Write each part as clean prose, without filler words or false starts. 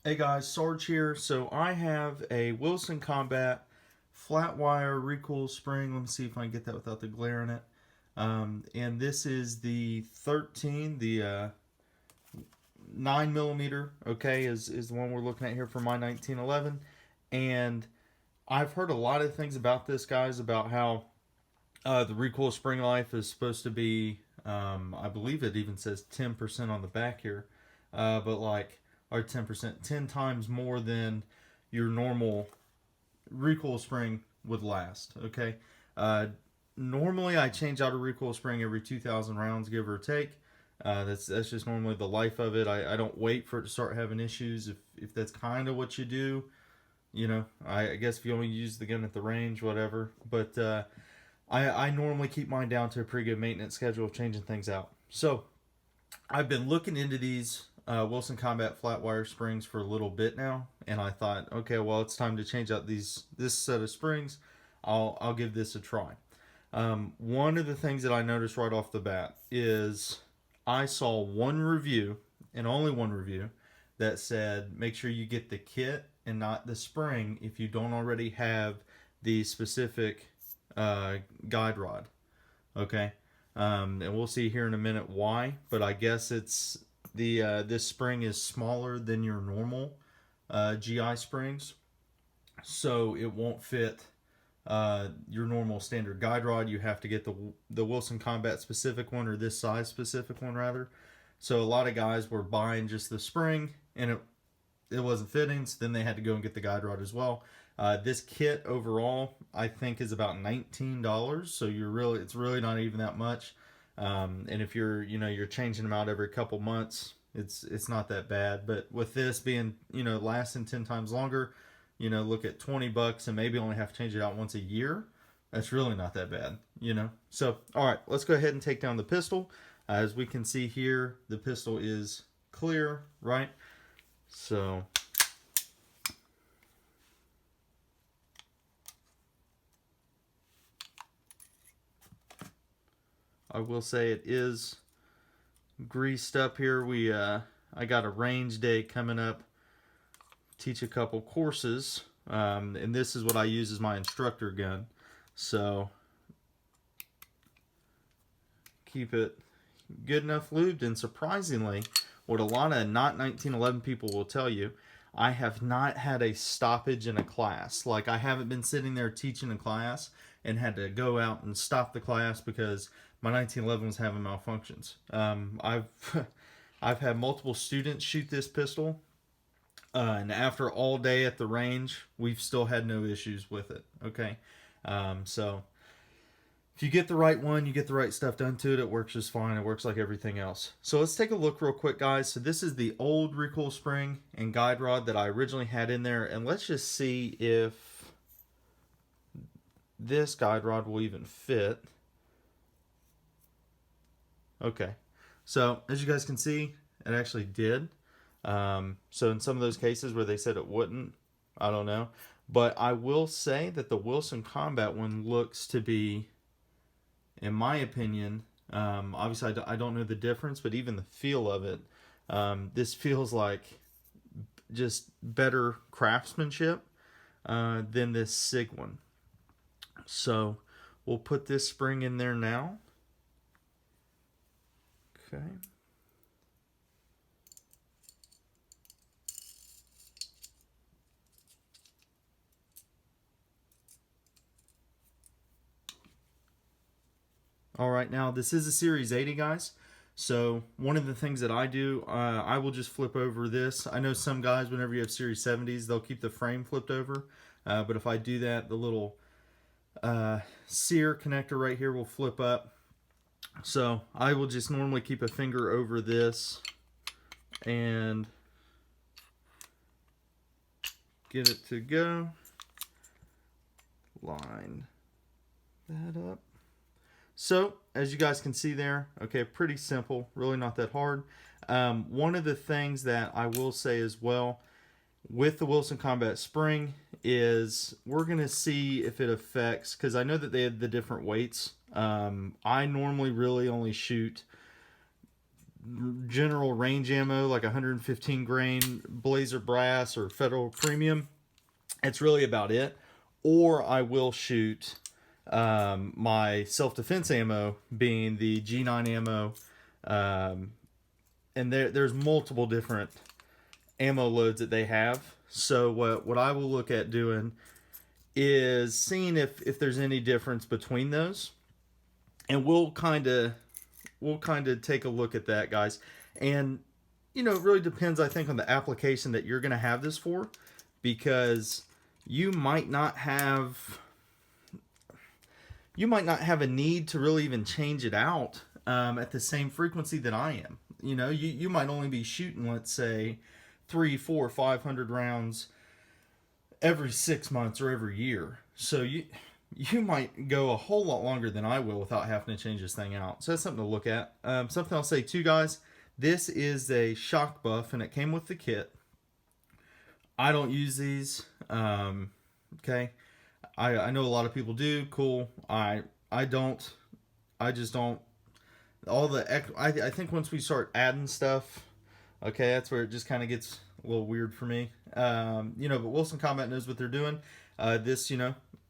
Hey guys, Sarge here. So I have a Wilson Combat flat wire recoil spring. Let me see if I can get that without the glare in it. And this is the 13, the 9 millimeter. Okay, is the one we're looking at here for my 1911. And I've heard a lot of things about this, guys, about how the recoil spring life is supposed to be. I believe it even says 10% on the back here, but like or 10%, 10 times more than your normal recoil spring would last. Okay. Uh, Normally, I change out a recoil spring every 2,000 rounds, give or take. That's just normally the life of it. I don't wait for it to start having issues. If that's kind of what you do, I guess if you only use the gun at the range, whatever. But I normally keep mine down to a pretty good maintenance schedule of changing things out. So I've been looking into these Wilson Combat flat wire springs for a little bit now, and I thought, okay, well, it's time to change out this set of springs. I'll give this a try. One of the things that I noticed right off the bat is I saw one review, and only one review, that said make sure you get the kit and not the spring if you don't already have the specific guide rod. Okay. And we'll see here in a minute why, but I guess it's this spring is smaller than your normal GI springs, so it won't fit your normal standard guide rod. You have to get the Wilson Combat specific one, or this size specific one rather. So a lot of guys were buying just the spring, and it wasn't fitting, so then they had to go and get the guide rod as well. This kit overall, I think, is about $19. So it's really not even that much. And if you're changing them out every couple months, it's not that bad. But with this being, lasting 10 times longer, look at $20 and maybe only have to change it out once a year. That's really not that bad, So, all right, let's go ahead and take down the pistol. As we can see here, the pistol is clear, right? So I will say it is greased up here. I got a range day coming up, teach a couple courses, and this is what I use as my instructor gun. So keep it good enough lubed, and surprisingly, what a lot of not 1911 people will tell you, I have not had a stoppage in a class. Like, I haven't been sitting there teaching a class and had to go out and stop the class because my 1911 was having malfunctions. I've had multiple students shoot this pistol, and after all day at the range, we've still had no issues with it. Okay, so if you get the right one, you get the right stuff done to it, it works just fine. It works like everything else. So let's take a look real quick, guys. So this is the old recoil spring and guide rod that I originally had in there, and let's just see if this guide rod will even fit. Okay, so as you guys can see, it actually did. So in some of those cases where they said it wouldn't, I don't know. But I will say that the Wilson Combat one looks to be, in my opinion, obviously I don't know the difference, but even the feel of it, this feels like just better craftsmanship than this Sig one. So we'll put this spring in there now. Okay. All right, now this is a Series 80, guys. So one of the things that I do, I will just flip over this. I know some guys, whenever you have Series 70s, they'll keep the frame flipped over. But if I do that, the little sear connector right here will flip up. So I will just normally keep a finger over this and get it to go. Line that up. So as you guys can see there, okay, pretty simple, really not that hard. One of the things that I will say as well with the Wilson Combat Spring is we're going to see if it affects, because I know that they have the different weights. I normally really only shoot general range ammo, like 115 grain Blazer Brass or Federal Premium. It's really about it. Or I will shoot my self-defense ammo, being the G9 ammo. And there's multiple different ammo loads that they have. So what I will look at doing is seeing if there's any difference between those. And we'll kind of take a look at that, guys. And it really depends, I think, on the application that you're going to have this for, because you might not have a need to really even change it out at the same frequency that I am. You might only be shooting, let's say, 300, 400, 500 rounds every 6 months or every year. So you might go a whole lot longer than I will without having to change this thing out. So that's something to look at. Something I'll say too, guys, this is a shock buff, and it came with the kit. I don't use these. Okay. I know a lot of people do. Cool. I don't. I just don't. I think once we start adding stuff, okay, that's where it just kind of gets a little weird for me. But Wilson Combat knows what they're doing. This,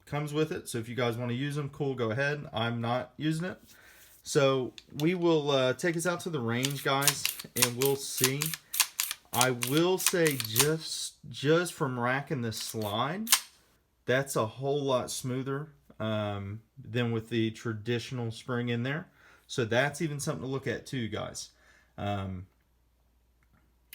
comes with it. So if you guys want to use them, cool, go ahead. I'm not using it. So we will take us out to the range, guys, and we'll see. I will say just from racking the slide, that's a whole lot smoother than with the traditional spring in there. So that's even something to look at too, guys.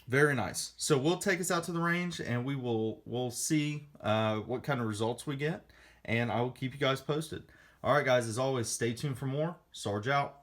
Very nice. So we'll take us out to the range, and we'll see what kind of results we get, and I will keep you guys posted. All right, guys, as always, stay tuned for more. Sarge out.